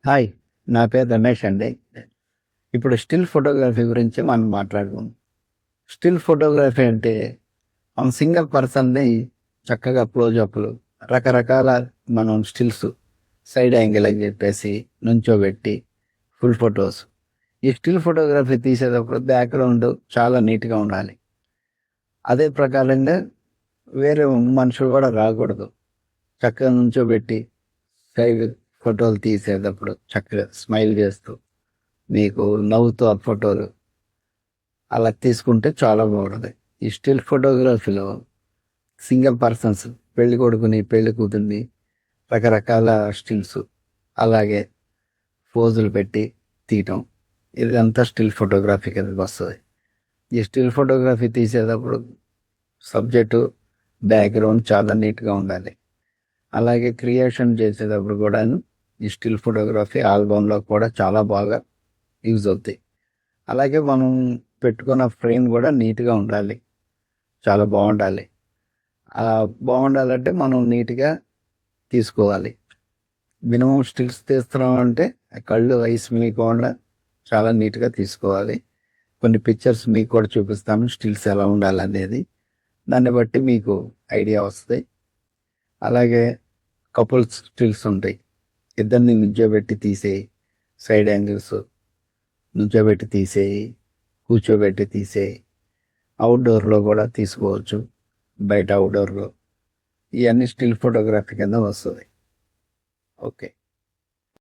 Hi, నా పేరు రమేష్ అండి. ఇప్పుడు స్టిల్ ఫోటోగ్రఫీ గురించి మనం మాట్లాడుకుందాం. స్టిల్ ఫోటోగ్రఫీ అంటే మనం సింగిల్ పర్సన్‌ని చక్కగా క్లోజప్‌లు, రకరకాల మనం స్టిల్స్, సైడ్ యాంగిల్ అని చెప్పేసి నుంచోబెట్టి ఫుల్ ఫోటోస్. ఈ స్టిల్ ఫోటోగ్రఫీ తీసేటప్పుడు బ్యాక్‌గ్రౌండ్ చాలా నీట్‌గా ఉండాలి. అదే ప్రకారంగా వేరే మనుషులు కూడా రాకూడదు. చక్కగా నుంచోబెట్టి సైడ్ ఫోటోలు తీసేటప్పుడు చక్కగా స్మైల్ చేస్తూ మీకు నవ్వుతూ ఆ ఫోటోలు అలా తీసుకుంటే చాలా బాగుంటుంది. ఈ స్టిల్ ఫోటోగ్రఫీలో సింగిల్ పర్సన్స్, పెళ్లి కొడుకుని పెళ్లి కూతుర్ని రకరకాల స్టిల్స్, అలాగే పోజులు పెట్టి తీయటం, ఇదంతా స్టిల్ ఫోటోగ్రఫీ కిందకి వస్తుంది. ఈ స్టిల్ ఫోటోగ్రఫీ తీసేటప్పుడు సబ్జెక్టు, బ్యాక్గ్రౌండ్ చాలా నీట్గా ఉండాలి. అలాగే క్రియేషన్ చేసేటప్పుడు కూడాను ఈ స్టిల్ ఫోటోగ్రఫీ ఆల్బమ్లో కూడా చాలా బాగా యూజ్ అవుతాయి. అలాగే మనం పెట్టుకున్న ఫ్రేమ్ కూడా నీట్గా ఉండాలి, చాలా బాగుండాలి. బాగుండాలంటే మనం నీట్గా తీసుకోవాలి. మినిమం స్టిల్స్ తీస్తున్నాం అంటే కళ్ళు ఐస్ మీకుండా చాలా నీట్గా తీసుకోవాలి. కొన్ని పిక్చర్స్ మీకు కూడా చూపిస్తాను, స్టిల్స్ ఎలా ఉండాలనేది. దాన్ని బట్టి మీకు ఐడియా వస్తాయి. అలాగే కపుల్స్ స్టిల్స్ ఉంటాయి, ఇద్దరిని నుంచోబెట్టి తీసేయి, సైడ్ యాంగిల్స్ నుంచోబెట్టి తీసేయి, కూర్చోబెట్టి తీసేయి. అవుట్డోర్లో కూడా తీసుకోవచ్చు, బయట అవుట్డోర్లో. ఇవన్నీ స్టిల్ ఫోటోగ్రఫీ కింద వస్తుంది. ఓకే.